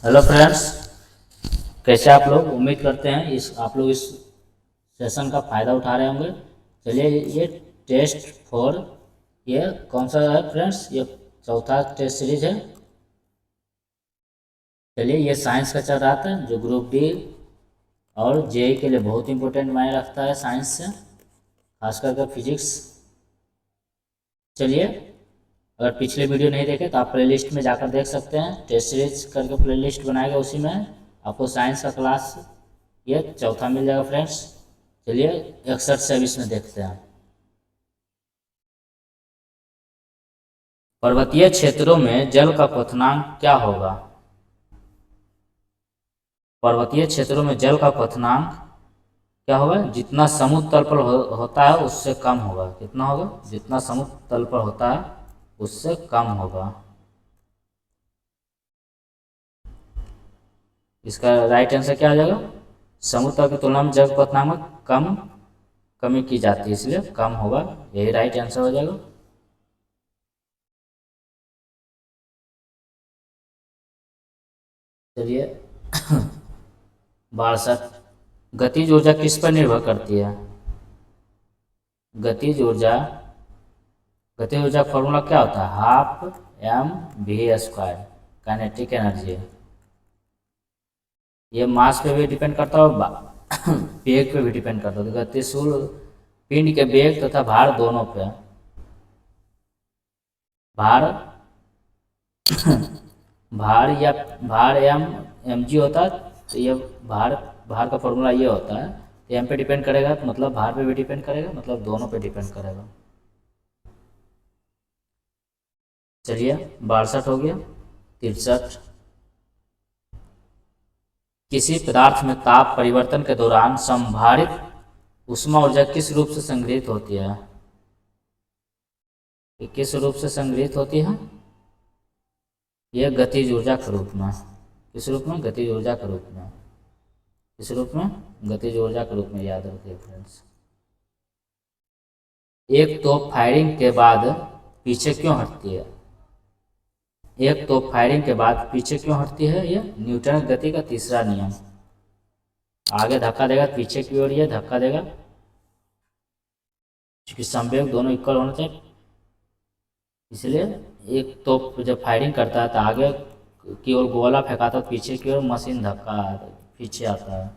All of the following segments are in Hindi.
हेलो फ्रेंड्स, कैसे आप लोग? उम्मीद करते हैं आप लोग इस सेशन का फ़ायदा उठा रहे होंगे। चलिए, ये टेस्ट फॉर ये कौन सा है फ्रेंड्स? ये चौथा टेस्ट सीरीज है। चलिए, ये साइंस का चल रहा था जो ग्रुप डी और जेई के लिए बहुत इंपॉर्टेंट मायने रखता है साइंस से, खास करके फिजिक्स। चलिए, अगर पिछले वीडियो नहीं देखे तो आप प्लेलिस्ट में जाकर देख सकते हैं। टेस्ट सीरीज करके प्लेलिस्ट बनाएगा, उसी में आपको साइंस का क्लास ये चौथा मिल जाएगा फ्रेंड्स। चलिए 61 से अब इसमें देखते हैं। पर्वतीय क्षेत्रों में जल का क्वथनांक क्या होगा? पर्वतीय क्षेत्रों में जल का क्वथनांक क्या होगा? जितना समुद्र तल पर होता है उससे कम होगा। कितना होगा? जितना समुद्र तल पर होता है उससे कम होगा। इसका राइट आंसर क्या आ जाएगा? समुद्र तल की तुलना में जल क्वथनांक में कमी की जाती है, इसलिए कम होगा। यही राइट आंसर हो जाएगा। चलिए 62, गतिज ऊर्जा किस पर निर्भर करती है? गतिज ऊर्जा फॉर्मूला क्या होता है? Half M V square kinetic energy. ये मास पे भी डिपेंड करता है और वेग पे भी डिपेंड करता है। गतिशील पिंड के वेग तथा भार दोनों पे। भार भार एम जी होता है, तो ये भार का फॉर्मूला ये होता है। तो एम पे डिपेंड करेगा तो मतलब भार पे भी डिपेंड करेगा, मतलब दोनों पे डिपेंड करेगा। चलिए 62 हो गया। 63, किसी पदार्थ में ताप परिवर्तन के दौरान संभारित ऊष्मा ऊर्जा किस रूप से संग्रहित होती है? किस रूप से संग्रहित होती है? यह गतिज ऊर्जा के रूप में। किस रूप में? गतिज ऊर्जा के रूप में। किस रूप में? गतिज ऊर्जा के रूप में, याद रखिए फ्रेंड्स। एक तोप फायरिंग के बाद पीछे क्यों हटती है? एक तोप फायरिंग के बाद पीछे क्यों हटती है? यह न्यूटन की गति का तीसरा नियम। आगे धक्का देगा, पीछे की ओर ये धक्का देगा, क्योंकि संवेग दोनों इक्वल होना चाहिए। इसलिए एक तोप जब फायरिंग करता है तो आगे की ओर गोला फेंकाता है, पीछे की ओर मशीन धक्का पीछे आता है।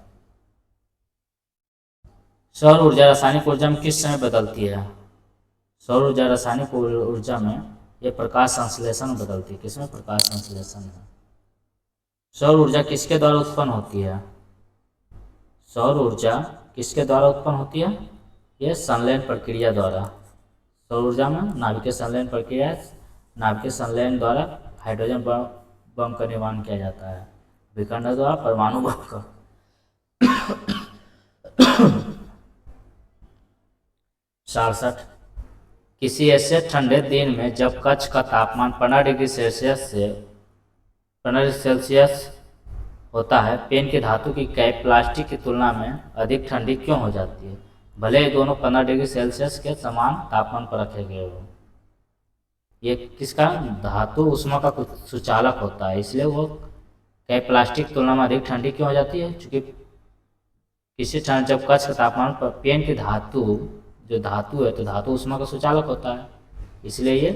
सौर ऊर्जा रासायनिक ऊर्जा में किस समय बदलती है? सौर ऊर्जा रासायनिक ऊर्जा में यह प्रकाश संश्लेषण में बदलती है। किसमें? प्रकाश संश्लेषण में। सौर ऊर्जा किसके द्वारा उत्पन्न होती है? सौर ऊर्जा किसके द्वारा उत्पन्न होती है? यह संलयन प्रक्रिया द्वारा। सौर ऊर्जा में नाभिकीय संलयन प्रक्रिया, नाभिकीय संलयन द्वारा हाइड्रोजन बम का निर्माण किया जाता है, विखंडन द्वारा परमाणु बम का। 67, किसी ऐसे ठंडे दिन में जब कक्ष का तापमान 15 डिग्री सेल्सियस होता है, पेन की धातु की कैप प्लास्टिक की तुलना में अधिक ठंडी क्यों हो जाती है? भले ही दोनों 15 डिग्री सेल्सियस के समान तापमान पर रखे गए हो। ये किसका? धातु ऊष्मा का कुछ सुचालक होता है, इसलिए वो कैप प्लास्टिक की तुलना में अधिक ठंडी क्यों हो जाती है? क्योंकि जब कक्ष का तापमान पर पेन की धातु जो धातु है, तो धातु ऊष्मा का सुचालक होता है, इसलिए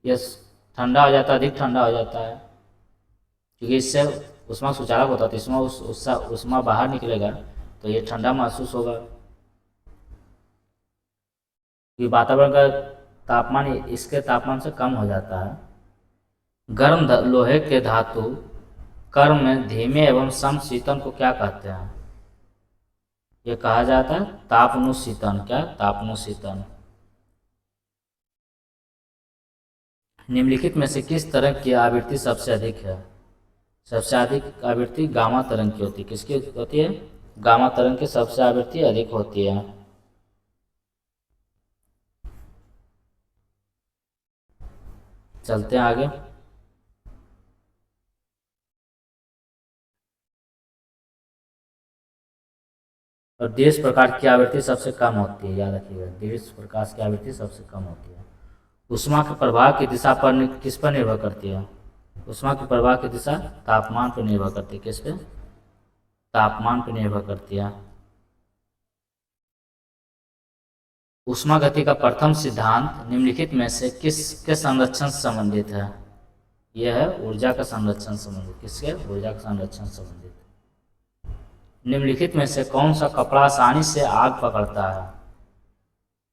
ये ठंडा हो जाता है, अधिक ठंडा हो जाता है। क्योंकि इससे ऊष्मा सुचालक होता है, तो इसमें ऊष्मा बाहर निकलेगा तो ये ठंडा महसूस होगा। क्योंकि वातावरण का तापमान इसके तापमान से कम हो जाता है। गर्म लोहे के धातु कर्म में धीमे एवं समशीतन को क्या कहते हैं? ये कहा जाता है तापनुशीतन। क्या? तापनुशीतन। निम्नलिखित में से किस तरंग की आवृत्ति सबसे अधिक है? सबसे अधिक आवृत्ति गामा तरंग की होती है। किसकी होती है? गामा तरंग की सबसे आवृत्ति अधिक होती है। चलते हैं आगे। और दीर्घ प्रकाश की आवृत्ति सबसे कम होती है, याद रखिएगा। दीर्घ प्रकाश की आवृत्ति सबसे कम होती है। ऊष्मा के प्रवाह की दिशा पर किस पर निर्भर करती है? ऊष्मा की प्रवाह की दिशा तापमान पर निर्भर करती है। किस पे? तापमान पर निर्भर करती है। ऊष्मा गति का प्रथम सिद्धांत निम्नलिखित में से किसके संरक्षण से संबंधित है? यह है ऊर्जा का संरक्षण संबंधित। किसके? ऊर्जा का संरक्षण संबंधित। निम्नलिखित में से कौन सा कपड़ा आसानी से आग पकड़ता है?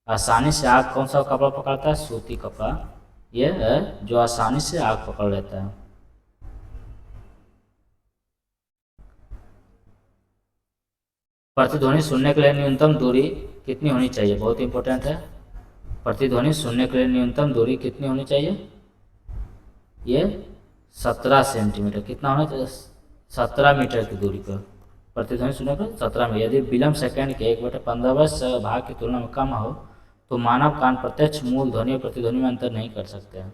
आसानी से आग कौन सा कपड़ा पकड़ता है? सूती कपड़ा। यह है जो आसानी से आग पकड़ लेता है। प्रतिध्वनि सुनने के लिए न्यूनतम दूरी कितनी होनी चाहिए? बहुत इंपॉर्टेंट है। प्रतिध्वनि सुनने के लिए न्यूनतम दूरी कितनी होनी चाहिए? ये 17 सेंटीमीटर। कितना होना चाहिए? 17 मीटर की दूरी पर प्रतिध्वनि सुनने पर 17 मीटर। यदि विलंब सेकंड के 1/15 भाग की तुलना में कम हो तो मानव कान प्रत्यक्ष मूल ध्वनि और प्रतिध्वनि में अंतर नहीं कर सकते हैं।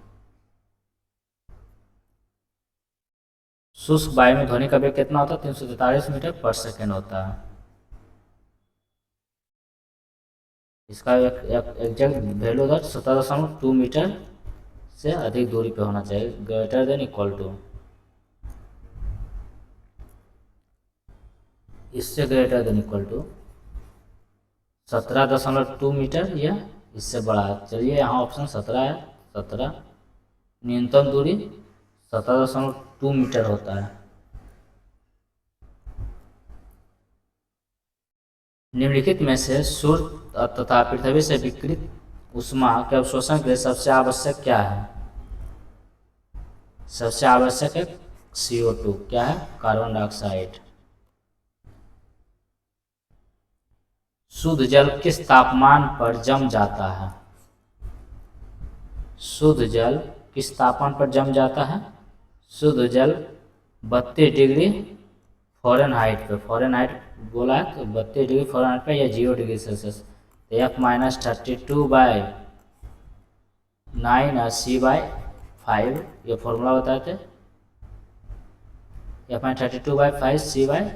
शुष्क वायु में ध्वनि का वेग कितना होता है? 343 मीटर पर सेकेंड होता है। इसका एग्जैक्ट वैल्यू होता है 17.2 मीटर से अधिक दूरी पे होना चाहिए, ग्रेटर देन इक्वल टू। इससे greater than equal to 17.2 metre या इससे बड़ा है। चलिए यहाँ ऑप्शन 17 है। 17 न्यूनतम दूरी 17.2 मीटर होता है। निम्नलिखित में से सूर्य तथा पृथ्वी से विकिरित ऊष्मा के अवशोषण के लिए सबसे आवश्यक क्या है? सबसे आवश्यक है CO2। क्या है? Carbon dioxide. शुद्ध जल किस तापमान पर जम जाता है? शुद्ध जल किस तापमान पर जम जाता है? शुद्ध जल 32 डिग्री फ़ारेनहाइट पे। फ़ारेनहाइट बोला है तो 32 डिग्री फ़ारेनहाइट पे या 0 डिग्री सेल्सियस। F-32/9 और C/5 ये फॉर्मूला बताए थे। F-32/5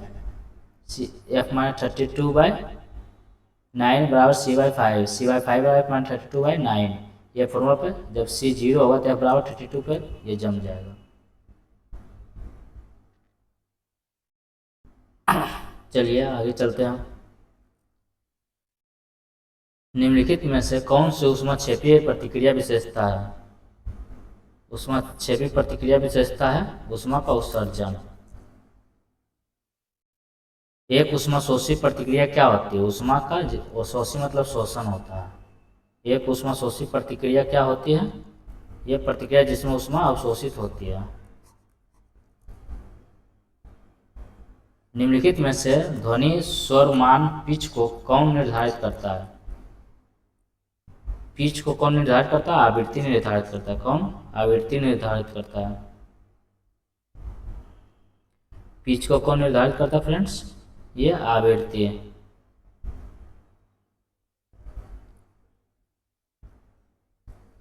F-32/9 बराबर C/5। C/5 बराबर F-32/9। ये फॉर्मूला पे जब C 0 होगा तो F बराबर 32 पे ये जम जाएगा। चलिए आगे चलते हैं। निम्नलिखित में से कौन सी ऊष्माक्षेपीय प्रतिक्रिया विशेषता है? ऊष्माक्षेपी प्रतिक्रिया विशेषता है ऊष्मा का उत्सर्जन। एक ऊष्माशोषी प्रतिक्रिया क्या होती है? ऊष्मा का शोषी मतलब शोषण होता है। एक ऊष्माशोषी प्रतिक्रिया क्या होती है? यह प्रतिक्रिया जिसमें ऊष्मा अवशोषित होती है। निम्नलिखित में से ध्वनि स्वर मान पिच को कौन निर्धारित करता है? पिच को कौन निर्धारित करता है? आवृत्ति निर्धारित करता है। कौन? आवृत्ति निर्धारित करता है। पिच को कौन निर्धारित करता है फ्रेंड्स? ये आवृत्ति।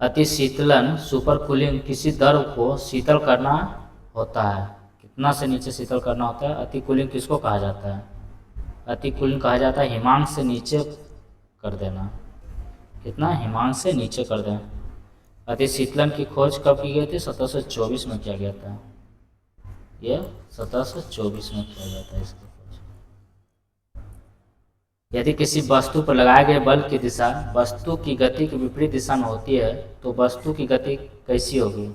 अति शीतलन सुपर कूलिंग किसी द्रव को शीतल करना होता है। कितना से नीचे शीतल करना होता है? अति कूलिंग किसको कहा जाता है? अति कूलिंग कहा जाता है हिमांक से नीचे कर देना। कितना? हिमांक से नीचे कर दें। अति शीतलन की खोज कब की गई थी? 1724 में किया गया था। यह 1724 में किया गया था इसकी खोज। यदि किसी वस्तु पर लगाए गए बल की दिशा वस्तु की गति की विपरीत दिशा में होती है तो वस्तु की गति कैसी होगी?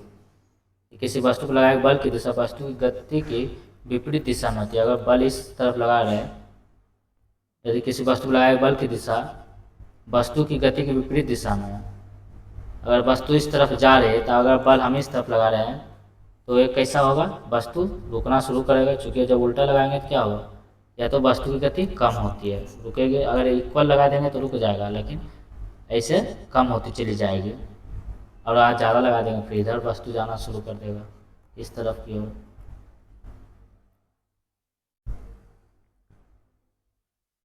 किसी वस्तु पर लगाए गए बल की दिशा वस्तु की गति की विपरीत दिशा में होती है। अगर बल इस तरफ लगा रहे, यदि किसी वस्तु पर लगाए गए बल की दिशा वस्तु की गति की विपरीत दिशा में, अगर वस्तु इस तरफ जा रही है तो अगर बल हम इस तरफ लगा रहे हैं तो ये कैसा होगा? वस्तु रुकना शुरू करेगा। चूँकि जब उल्टा लगाएंगे तो क्या होगा? या तो वस्तु की गति कम होती है, रुकेगी। अगर इक्वल लगा देंगे तो रुक जाएगा, लेकिन ऐसे कम होती चली जाएगी। और आज ज़्यादा लगा देंगे फिर इधर वस्तु जाना शुरू कर देगा इस तरफ की ओर।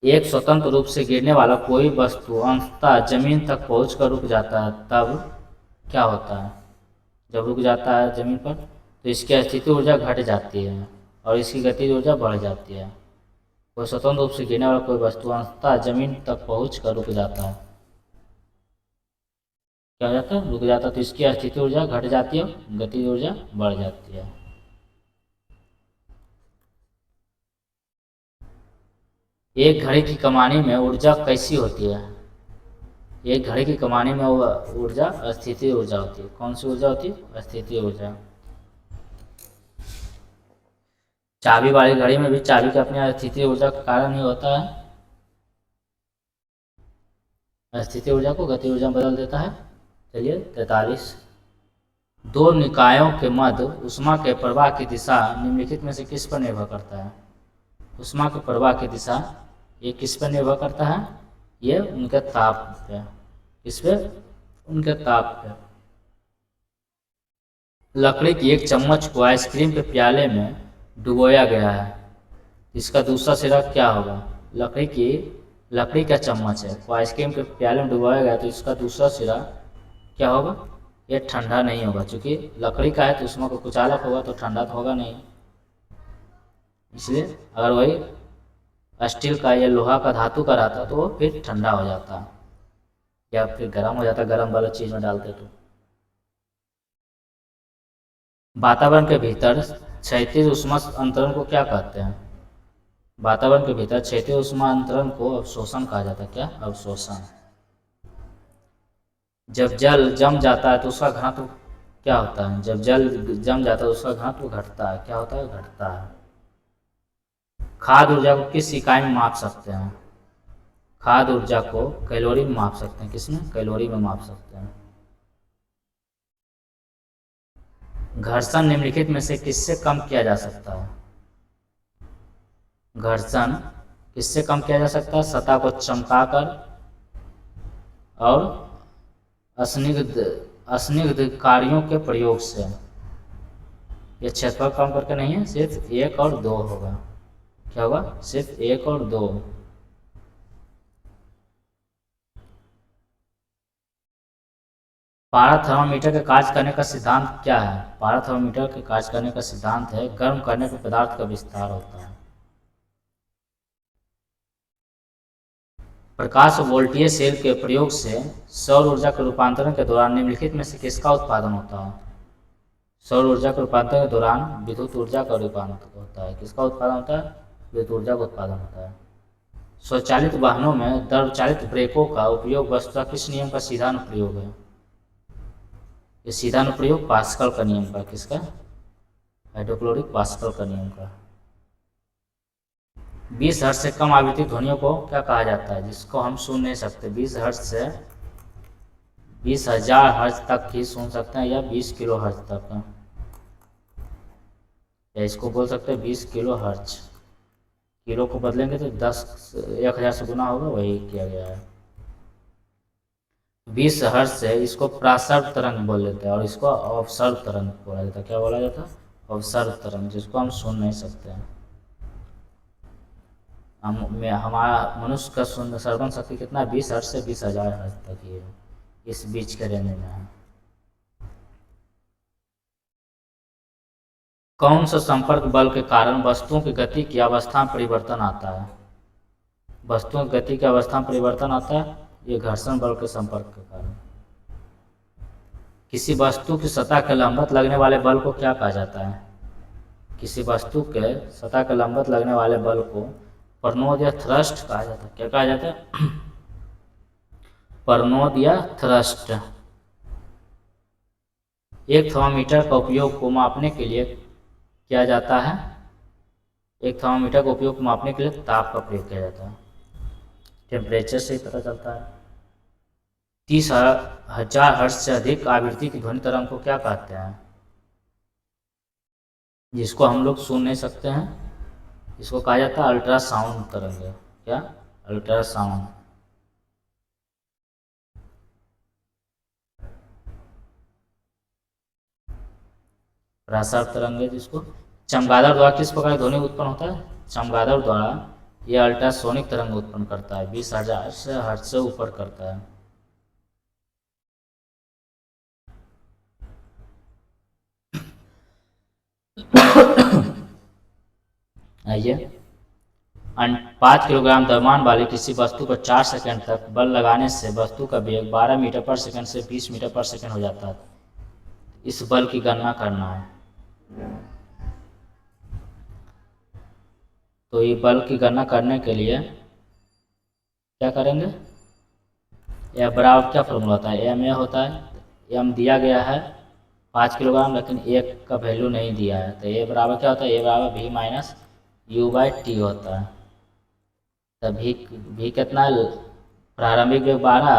एक स्वतंत्र रूप से गिरने वाला कोई वस्तु अंततः जमीन तक पहुंचकर रुक जाता है, तब क्या होता है? जब रुक जाता है जमीन पर तो इसकी स्थिति ऊर्जा घट जाती है और इसकी गतिज ऊर्जा बढ़ जाती है। कोई स्वतंत्र रूप से गिरने वाला कोई वस्तु अंततः जमीन तक पहुंचकर रुक जाता है, क्या हो जाता है, रुक जाता है, तो इसकी स्थिति ऊर्जा घट जाती है, गतिज ऊर्जा बढ़ जाती है। एक घड़ी की कमानी में ऊर्जा कैसी होती है? एक घड़ी की कमानी में ऊर्जा स्थिति ऊर्जा होती है। कौन सी ऊर्जा होती है? स्थिति ऊर्जा। चाबी वाली घड़ी में भी चाबी के अपनी स्थिति ऊर्जा का कारण ही होता है, स्थिति ऊर्जा को गति ऊर्जा में बदल देता है। चलिए 43, दो निकायों के मध्य ऊष्मा के प्रवाह की दिशा निम्नलिखित में से किस पर निर्भर करता है? ऊष्मा के प्रवाह की दिशा ये किस पर निर्भर करता है? ये उनके ताप पे। किस पे? उनके ताप पे। लकड़ी की एक चम्मच को आइसक्रीम के प्याले में डुबोया गया है, इसका दूसरा सिरा क्या होगा? लकड़ी का चम्मच है वो आइसक्रीम के प्याले में डुबोया गया, तो इसका दूसरा सिरा क्या होगा? ये ठंडा नहीं होगा, क्योंकि लकड़ी का है तो उसमें को कुचालक होगा तो ठंडा तो होगा नहीं। इसलिए अगर वही स्टील का या लोहा का धातु का रहता तो वो फिर ठंडा हो जाता या फिर गर्म हो जाता, गर्म वाला चीज में डालते तो। वातावरण के भीतर क्षैतिज ऊष्मा अंतरण को क्या कहते हैं? वातावरण के भीतर क्षैतिज ऊष्मा अंतरण को अवशोषण कहा जाता है। क्या? अवशोषण। जब जल जम जाता है तो उसका घनत्व क्या होता है? जब जल जम जाता है तो उसका घनत्व घटता है। क्या होता है? घटता है। खाद्य ऊर्जा को किस इकाई में माप सकते हैं? खाद्य ऊर्जा को कैलोरी में माप सकते हैं। किसमें? कैलोरी में माप सकते हैं। घर्षण निम्नलिखित में से किससे कम किया जा सकता है? घर्षण किससे कम किया जा सकता है? सतह को चमकाकर और अस्निग्ध कार्यों के प्रयोग से। ये क्षेत्रफल कम करके नहीं है, सिर्फ 1 और 2 होगा। क्या होगा? सिर्फ 1 और 2। पारा थर्मामीटर के कार्य करने का सिद्धांत क्या है? पारा थर्मामीटर के कार्य करने का सिद्धांत है गर्म करने पर पदार्थ का विस्तार होता है। प्रकाश वोल्टीय सेल के प्रयोग से सौर ऊर्जा के रूपांतरण के दौरान निम्नलिखित में से किसका उत्पादन होता है? सौर ऊर्जा के रूपांतरण के दौरान विद्युत ऊर्जा का रूपांतरण होता है। किसका उत्पादन होता है? विद्युत ऊर्जा का उत्पादन होता है। स्वचालित वाहनों में द्रव चालित ब्रेकों का उपयोग वस्तुतः किस नियम का सीधा अनुप्रयोग है? ये सीधा अनुप्रयोग पास्कल का नियम का। किसका? हाइड्रोक्लोरिक पास्कल का नियम का। 20 हर्ट्ज से कम आवृत्ति ध्वनियों को क्या कहा जाता है? जिसको हम सुन नहीं सकते। 20 हर्ट्ज से 20,000 हर्ट्ज तक ही सुन सकते हैं, या 20 किलो हर्ट्ज तक, या इसको बोल सकते हैं 20 किलो हर्ट्ज। किलो को बदलेंगे तो 10,000 से गुना होगा, वही किया गया है। 20 हर्ट्ज से इसको प्रासर्व तरंग बोल देते हैं और इसको अवसर्व तरंग बोला जाता है। क्या बोला जाता है? अवसर्व तरंग, जिसको हम सुन नहीं सकते हैं। हमारा मनुष्य का श्रवण शक्ति कितना? 20 हर्ट्ज से 20,000 हर्ट्ज तक ही है, इस बीच के रेंज में है। कौन सा संपर्क बल के कारण वस्तुओं की गति की अवस्था में परिवर्तन आता है? वस्तुओं की गति की अवस्था में परिवर्तन आता है, ये घर्षण बल के संपर्क के कारण। किसी वस्तु की सतह के लंबवत लगने वाले बल को क्या कहा जाता है? किसी वस्तु के सतह के लंबवत लगने वाले बल को प्रणोद या थ्रस्ट कहा जाता है। क्या कहा जाता है? प्रणोद या थ्रस्ट। एक थर्मामीटर का उपयोग को मापने के लिए किया जाता है। एक थर्मामीटर का उपयोग को मापने के लिए ताप का प्रयोग किया जाता है। टेम्परेचर से ही पता चलता है। 30,000 हर्ट्ज से अधिक आवृत्ति की ध्वनि तरंग को क्या कहते हैं? जिसको हम लोग सुन नहीं सकते हैं, इसको कहा जाता है अल्ट्रासाउंड तरंग। क्या? अल्ट्रासाउंड। प्रसार तरंग है, जिसको चमगादड़ द्वारा किस प्रकार ध्वनि उत्पन्न होता है? चमगादड़ द्वारा यह अल्ट्रासोनिक तरंग उत्पन्न करता है, 20,000 से हर्ट्ज से ऊपर करता है। आइए 5 किलोग्राम द्रव्यमान वाली किसी वस्तु पर 4 सेकंड तक बल लगाने से वस्तु का वेग 12 मीटर पर सेकंड से 20 मीटर पर सेकंड हो जाता है। इस बल की गणना करना है। तो ये बल की गणना करने के लिए क्या करेंगे, एफ बराबर क्या फॉर्मूला होता है, एम ए होता है। एम दिया गया है 5 किलोग्राम, लेकिन एक का वैल्यू नहीं दिया है, तो ए बराबर क्या होता है, ए बराबर V minus U by T होता है। तो भी कितना है, प्रारंभिक वेग 12,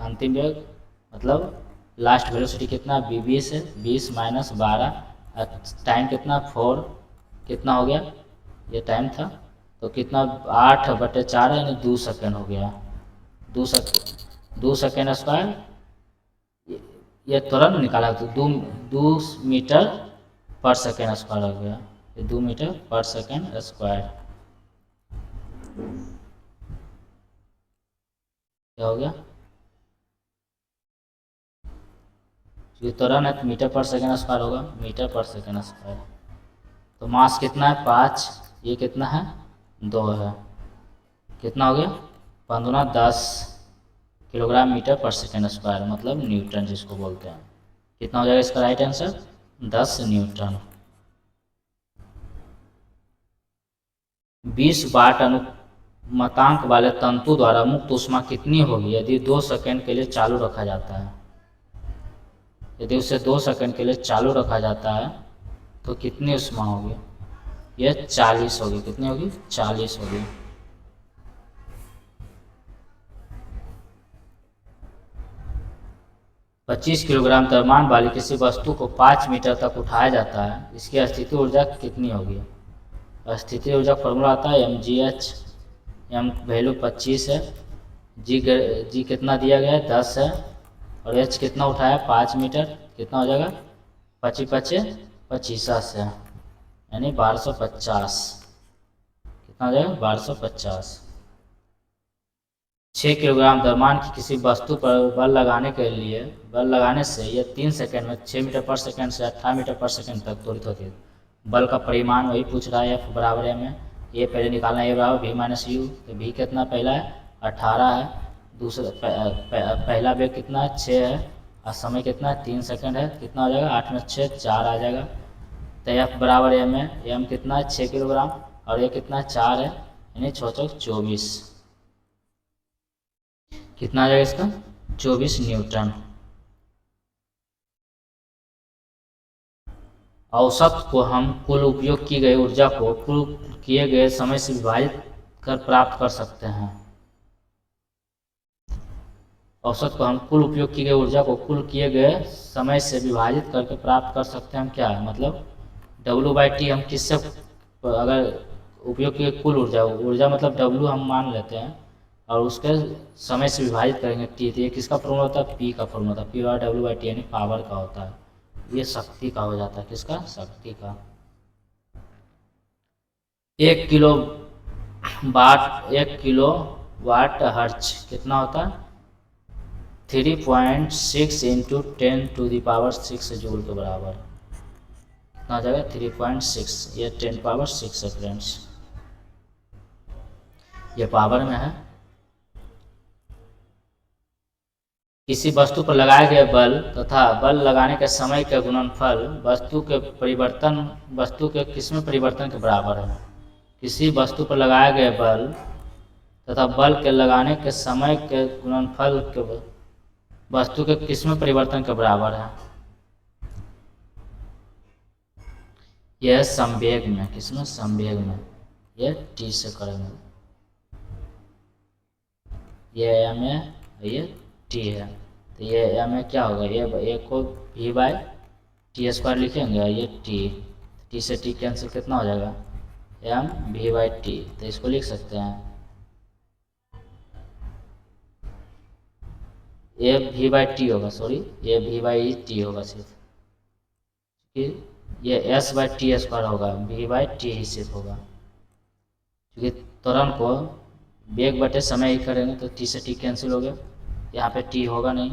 अंतिम वेग मतलब लास्ट वेलोसिटी कितना, बी 20 है, 20 माइनस 12, टाइम कितना 4, कितना हो गया, ये टाइम था, तो कितना 8/4 यानी 2 सेकेंड हो गया। 2 सेकेंड स्क्वायर, ये तुरंत निकाला तो 2 मीटर पर सेकेंड स्क्वायर हो गया, ये 2 मीटर पर सेकेंड स्क्वायर। क्या हो गया, ये त्वरण है तो मीटर पर सेकेंड स्क्वायर होगा, मीटर पर सेकेंड स्क्वायर। तो मास कितना है 5, ये कितना है 2 है, कितना हो गया 15-10 किलोग्राम मीटर पर सेकेंड स्क्वायर, मतलब न्यूटन जिसको बोलते हैं। कितना हो जाएगा इसका राइट आंसर, 10 न्यूटन। 20 वाट अनुमतांक वाले तंतु द्वारा मुक्त ऊष्मा कितनी होगी यदि 2 सेकंड के लिए चालू रखा जाता है। यदि उसे 2 सेकंड के लिए चालू रखा जाता है तो कितनी ऊष्मा होगी, यह 40 होगी। कितनी होगी, 40 होगी। पच्चीस किलोग्राम द्रव्यमान वाली किसी वस्तु को 5 मीटर तक उठाया जाता है, इसकी स्थिति ऊर्जा कितनी होगी। स्थिति ऊर्जा फॉर्मूला आता है mgh, m वैल्यू 25 है, जी कितना दिया गया है 10 है, और h कितना उठाया 5 मीटर, कितना हो जाएगा 25 है यानी 1250, कितना हो जाएगा 1250। 6 किलोग्राम द्रव्यमान की किसी वस्तु पर बल लगाने से यह 3 सेकंड में 6 मीटर पर सेकंड से 18 मीटर पर सेकंड तक त्वरित होती है। बल का परिमाण वही पूछ रहा है, एफ बराबर एम है, ये पहले निकालना है, ए बराबर वी माइनस यू। तो वी कितना पहला है 18 है, दूसरा पहला वेग कितना है 6 है, और समय कितना है 3 सेकंड है, कितना हो जाएगा 8 में 6 4 आ जाएगा। तो एफ बराबर एम है, एम कितना है 6 किलोग्राम, और ये कितना है 4 है, यानी 6 चौक 24, कितना आ जाएगा इसका 24 न्यूटन। औसत को हम कुल उपयोग की गई ऊर्जा को कुल किए गए समय से विभाजित कर प्राप्त कर सकते हैं। औसत को हम कुल उपयोग की गई ऊर्जा को कुल किए गए समय से विभाजित करके प्राप्त कर सकते हैं। हम क्या मतलब W/T हम किससे, अगर उपयोग की कुल ऊर्जा मतलब W हम मान लेते हैं, और उसके समय से विभाजित करेंगे T, तो ये किसका फॉर्मूला होता है, P का फॉर्मूला होता है, P और W/T यानी पावर का होता है। ये शक्ति का हो जाता है, किसका, शक्ति का। 1 किलो वाट हर्ट्ज कितना होता है 3.6 इंटू 10⁶ जूल के बराबर, कितना हो जाएगा 3.6, ये 10⁶ है फ्रेंड्स, ये पावर में है। किसी वस्तु पर लगाए गए बल तथा बल लगाने के समय का गुणनफल वस्तु के किसमें परिवर्तन के बराबर है। किसी वस्तु पर लगाए गए बल तथा बल के लगाने के समय के गुणनफल के वस्तु के किसमें परिवर्तन के बराबर है। यह संवेग में, किसमें, संवेग में, यह T से करेंगे, यह m है, ये T है, तो ये m में क्या होगा, ये को V/T² लिखेंगे, ये T से T कैंसिल, कितना हो जाएगा m V/T, तो इसको लिख सकते हैं ये V/T होगा, सॉरी ये V/T होगा सिर्फ, ये S/T² होगा, V/T ही सिर्फ होगा, क्योंकि त्वरण को वेग बटे समय ही करेंगे तो T से T कैंसिल हो गया, यहाँ पे T होगा नहीं,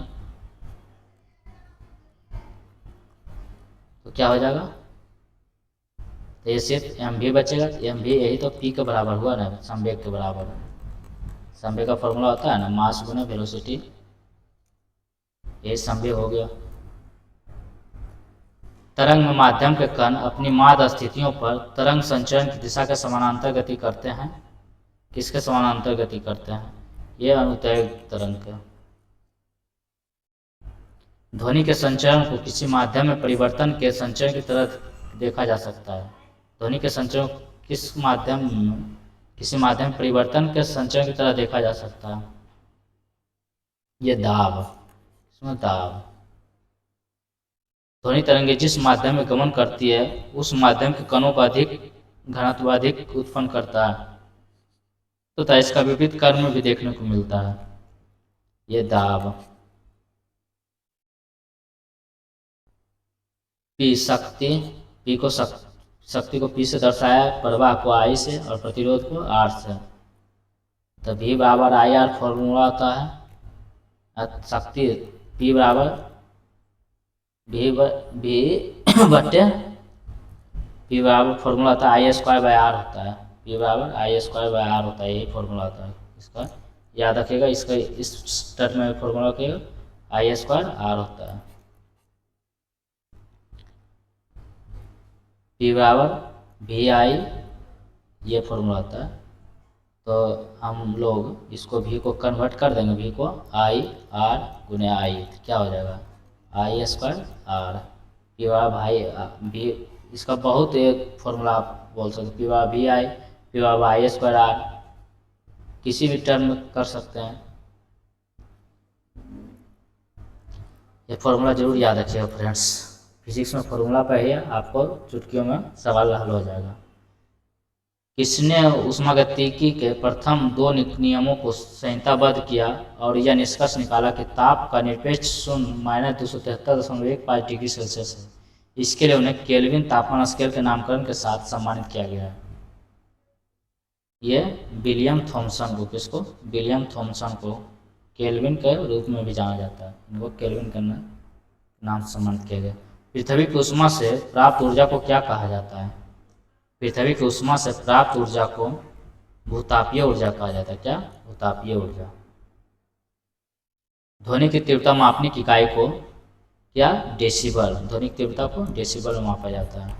तो क्या हो जाएगा तो ये सिर्फ एम भी बचेगा। एम भी यही तो पी के बराबर हुआ ना, संवेग के बराबर। संवेग का फॉर्मूला होता है ना मास गुना वेलोसिटी, ये संवेग हो गया। तरंग में माध्यम के कण अपनी माध्य स्थितियों पर तरंग संचरण की दिशा के समानांतर गति करते हैं। किसके समानांतर गति करते हैं? ये अनुदैर्घ्य तरंग के। ध्वनि के संचरण को किसी माध्यम में परिवर्तन के संचरण की तरह देखा जा सकता है। ध्वनि के संचरण किस माध्यम में, किसी माध्यम में परिवर्तन के संचरण की तरह देखा जा सकता है। ये दाब, इसमें दाब। ध्वनि तरंगे जिस माध्यम में गमन करती है उस माध्यम के कणों का अधिक घनत्व अधिक उत्पन्न करता है, तो इसका विपरीत कर्म में भी देखने को मिलता है। ये दाब। पी शक्ति, पी को शक्ति को पी से दर्शाया, प्रवाह को आई से और प्रतिरोध को आर से। तो भी बराबर आई आर फॉर्मूला होता है। शक्ति पी बराबर भी बट्टे पी बराबर फॉर्मूला होता है आई स्क्वायर बाय आर होता है। पी बराबर आई स्क्वायर बाय आर होता है, यही फॉर्मूला होता है इसका। याद रखिएगा, इसका इस टर्म में फॉर्मूला रखिएगा आई स्क्वायर आर होता है। पी बराबर वी आई, ये फॉर्मूला होता है। तो हम लोग इसको भी को कन्वर्ट कर देंगे, भी को आई आर गुने आई, तो क्या हो जाएगा आई स्क्वायर आर। पी बराबर भाई भी, इसका बहुत एक फॉर्मूला आप बोल सकते, पी बराबर वी आई, पी बराबर आई स्क्वायर आर, किसी भी टर्म में कर सकते हैं। ये फॉर्मूला जरूर याद रखिएगा फ्रेंड्स, फिजिक्स में फॉर्मूला पर ही आपको चुटकियों में सवाल हल हो जाएगा। किसने ऊष्मागतिकी के प्रथम दो नियमों को संहिताबद्ध किया और यह निष्कर्ष निकाला कि ताप का निरपेक्ष शून्य -273.15 डिग्री सेल्सियस है। इसके लिए उन्हें केल्विन तापमान स्केल के नामकरण के साथ सम्मानित किया गया है। ये विलियम थॉमसन को, किसको? विलियम थॉमसन को केल्विन के रूप में भी जाना जाता है, इनको केल्विन का नाम से सम्मानित किया गया। पृथ्वी की ऊष्मा से प्राप्त ऊर्जा को क्या कहा जाता है? पृथ्वी की ऊष्मा से प्राप्त ऊर्जा को भूतापीय ऊर्जा कहा जाता है। क्या? भूतापीय ऊर्जा। ध्वनि की तीव्रता मापने की इकाई को क्या? डेसिबल। ध्वनि की तीव्रता को डेसिबल में मापा जाता है।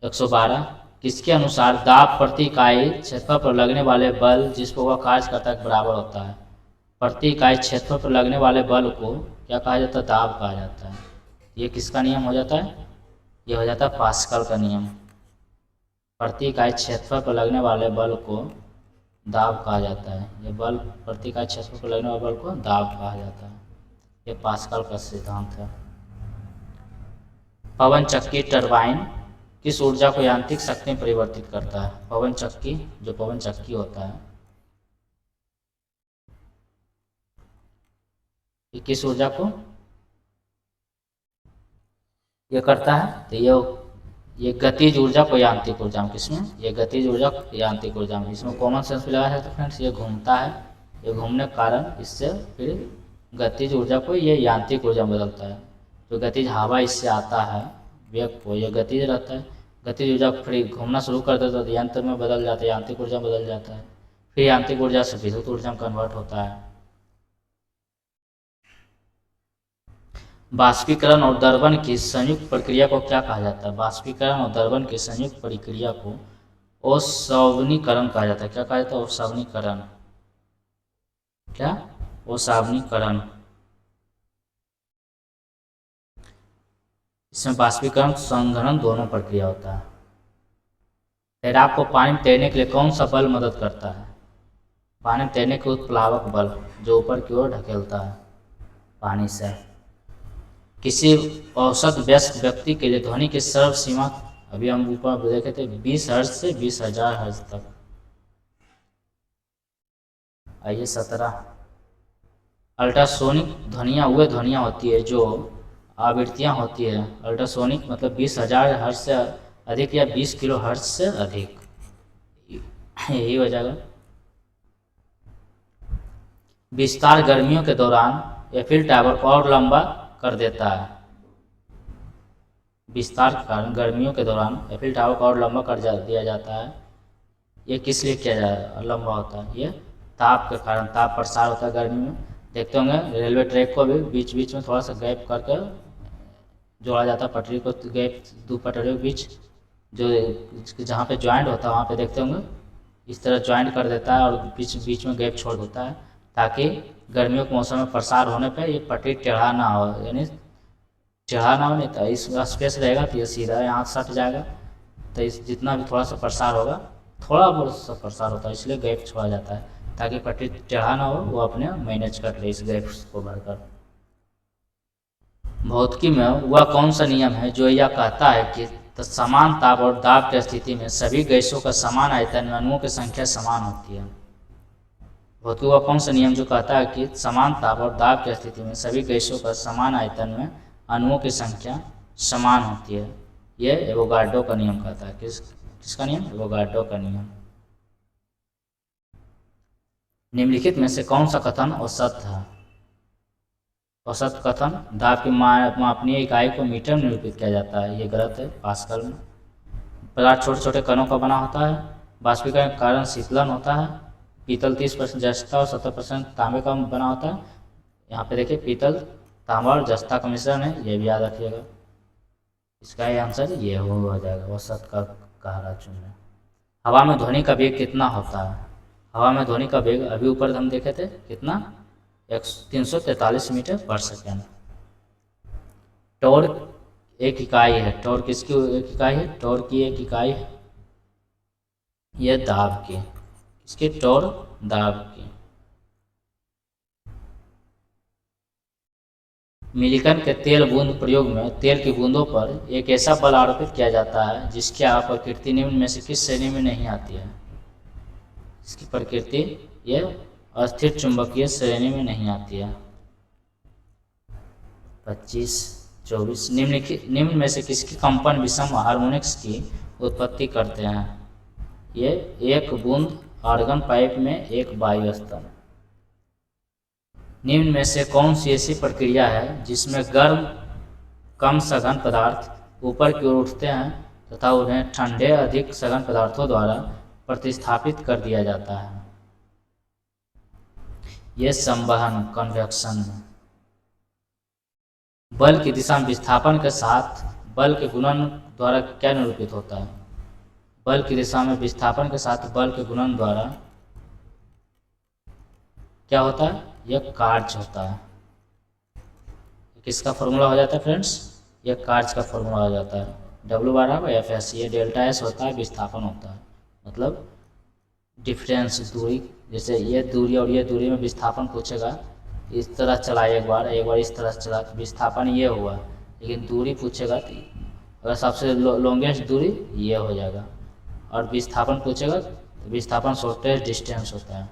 112 किसके अनुसार दाब प्रति इकाई क्षेत्रफल पर लगने वाले बल जिस पर वह कार्य करता है बराबर होता है? प्रति इकाई क्षेत्रफल पर लगने वाले बल को क्या कहा जाता है? दाब कहा जाता है। ये किसका नियम हो जाता है? ये हो जाता है पास्कल का नियम। प्रति इकाई क्षेत्रफल पर लगने वाले बल को दाब कहा जाता है। ये बल प्रति इकाई क्षेत्रफल पर लगने वाले बल को दाब कहा जाता है। ये पास्कल का सिद्धांत है। पवन चक्की टरबाइन किस ऊर्जा को यांत्रिक शक्ति में परिवर्तित करता है? पवन चक्की, जो पवन चक्की होता है, ये किस ऊर्जा को ये करता है? तो ये गतिज ऊर्जा को यांत्रिक ऊर्जा में, किसमें? ये गतिज ऊर्जा यांत्रिक ऊर्जा में। इसमें कॉमन सेंस भी लगा है तो फ्रेंड्स, ये घूमता है, ये घूमने के कारण इससे फिर गतिज ऊर्जा को ये यांत्रिक ऊर्जा में बदलता है। जो गतिज हवा इससे आता है वेग को, ये गतिज रहता है। गतिज ऊर्जा फिर घूमना शुरू कर देता है तो यंत्र में बदल जाता है, यांत्रिक ऊर्जा में बदल जाता है। फिर यांत्रिक ऊर्जा से विद्युत ऊर्जा में कन्वर्ट होता है। बाष्पीकरण और दर्पण की संयुक्त प्रक्रिया को क्या कहा जाता है? बाष्पीकरण और दर्पण की संयुक्त प्रक्रिया को ओसावनीकरण कहा जाता है। क्या कहा जाता है? ओसावनीकरण। क्या? ओसावनीकरण। इसमें बाष्पीकरण संघनन दोनों प्रक्रिया होता है। तैराक को पानी में तैरने के लिए कौन सा बल मदद करता है? पानी में तैरने के उत्प्लावक बल, जो ऊपर की ओर ढकेलता है पानी से। किसी औसत वयस्क व्यक्ति के लिए ध्वनि की सर्व सीमा, अभी हम ऊपर देखे थे, 20 हर्ट्ज से 20,000 हर्ट्ज तक। आइए 17 अल्ट्रासोनिक ध्वनियाँ वे ध्वनियाँ होती है जो आवृत्तियाँ होती है। अल्ट्रासोनिक मतलब 20,000 हर्ट्ज से अधिक या 20 किलो हर्ट्ज से अधिक, यही हो जाएगा। विस्तार गर्मियों के दौरान एफिल टावर को और लंबा कर देता है। विस्तार के कारण गर्मियों के दौरान एफिल टावर को और लंबा कर दिया जाता है। ये किस लिए किया लंबा होता है? ये ताप के कारण, ताप प्रसार होता है गर्मी में। देखते होंगे रेलवे ट्रैक को भी बीच बीच में थोड़ा सा गैप करके जोड़ा जाता है, पटरी को गैप, दो पटरियों के बीच जो जहाँ पे ज्वाइंट होता है वहाँ पे देखते होंगे इस तरह ज्वाइंट कर देता है और बीच बीच में गैप छोड़ देता है, ताकि गर्मियों के मौसम में प्रसार होने पे ये पटरी टेढ़ा ना हो, यानी टेढ़ा ना होने तो इस स्पेस रहेगा तो ये सीधा यहाँ सट जाएगा। तो इस जितना भी थोड़ा सा प्रसार होगा, थोड़ा बहुत सा प्रसार होता है, इसलिए गैप छोड़ा जाता है ताकि पटरी टेढ़ा ना हो, वो अपने मैनेज कर ले इस गैप को भरकर। भौतिकी में वह कौन सा नियम है जो यह कहता है कि समान ताप और दाब की स्थिति में सभी गैसों का समान आयतन में अणुओं की संख्या समान होती है? भौतिकी वह कौन सा नियम जो कहता है कि समान ताप और दाब की स्थिति में सभी गैसों का समान आयतन में अणुओं की संख्या समान होती है? ये एवोगाड्रो का नियम कहता है। किसका नियम? एवोगाड्रो का नियम। निम्नलिखित में से कौन सा कथन औसत है? औसत कथन, दाब की मापनीय इकाई को मीटर में निरूपित किया जाता है, ये गलत है। पास्कल में। पदार्थ छोटे छोटे कणों का बना होता है, वाष्पीकरण के कारण शीतलन होता है। पीतल 30% जस्ता और 70% तांबे का बना होता है। यहाँ पे देखिए पीतल, तांबा और जस्ता का मिश्रण है, ये भी याद रखिएगा। इसका ये आंसर ये हो जाएगा, औसत का कहा चुनना। हवा में ध्वनि का वेग कितना होता है? हवा में ध्वनि का वेग अभी ऊपर हम देखे थे कितना, 343 मीटर पर सेकेंड। टॉर्क एक इकाई है, टॉर्क किसकी एक इकाई है? टॉर्क की एक इकाई है ये दाब की, इसकी टॉर्क दाब की। मिलिकन के तेल बूंद प्रयोग में तेल की बूंदों पर एक ऐसा बल आरोपित किया जाता है जिसकी प्रकृति निम्न में से किस श्रेणी में नहीं आती है? इसकी प्रकृति ये अस्थिर चुंबकीय श्रेणी में नहीं आती है। 25, 24 निम्न में से किसकी कंपन विषम हार्मोनिक्स की उत्पत्ति करते हैं? ये एक बूंद आर्गन पाइप में एक वायु स्तंभ। निम्न में से कौन सी ऐसी प्रक्रिया है जिसमें गर्म कम सघन पदार्थ ऊपर की ओर उठते हैं तथा उन्हें ठंडे अधिक सघन पदार्थों द्वारा प्रतिस्थापित कर दिया जाता है? यह संवहन, कन्वेक्शन। बल की दिशा में विस्थापन के साथ बल के गुणन द्वारा क्या निरूपित होता है? बल की दिशा में विस्थापन के साथ बल के गुणन द्वारा क्या होता है? यह कार्य होता है। किसका फॉर्मूला हो जाता है फ्रेंड्स? यह कार्य का फॉर्मूला हो जाता है, W/F/s। ये डेल्टा S होता है, विस्थापन होता है, मतलब डिफरेंस दूरी। जैसे ये दूरी और ये दूरी में विस्थापन पूछेगा, इस तरह चला एक बार इस तरह चला तो विस्थापन ये हुआ, लेकिन दूरी पूछेगा तो अगर सबसे लॉन्गेस्ट दूरी ये हो जाएगा, और विस्थापन पूछेगा तो विस्थापन शॉर्टेस्ट डिस्टेंस होता है,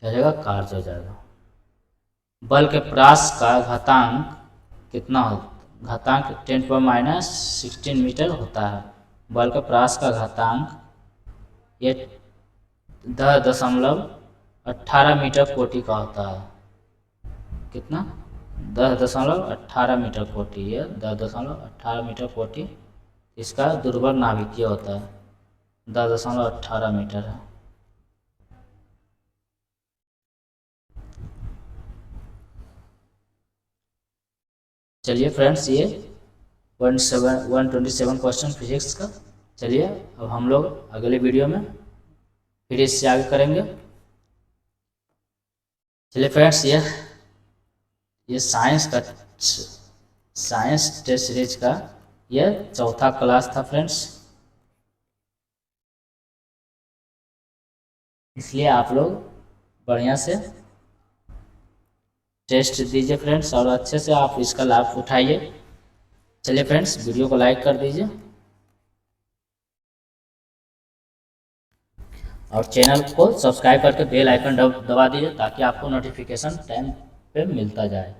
क्या हो जाएगा? कार्य हो जाएगा। बल के प्रयास का घातांक कितना होता? घातांक 10⁻16 मीटर होता है। बल के प्रयास का घातांक ये 10.18 मीटर कोटि का होता है। कितना? 10.18 मीटर कोटि। ये 10.18 मीटर कोटि इसका दुर्बल नाभिकीय होता है, 10.18 मीटर है। चलिए फ्रेंड्स, ये 127 क्वेश्चन फिजिक्स का। चलिए अब हम लोग अगले वीडियो में फिर इससे आगे करेंगे। चलिए फ्रेंड्स, ये साइंस टेस्ट सीरीज का ये चौथा क्लास था फ्रेंड्स, इसलिए आप लोग बढ़िया से टेस्ट दीजिए फ्रेंड्स और अच्छे से आप इसका लाभ उठाइए। चलिए फ्रेंड्स, वीडियो को लाइक कर दीजिए और चैनल को सब्सक्राइब करके बेल आइकन दबा दीजिए ताकि आपको नोटिफिकेशन टाइम पे मिलता जाए।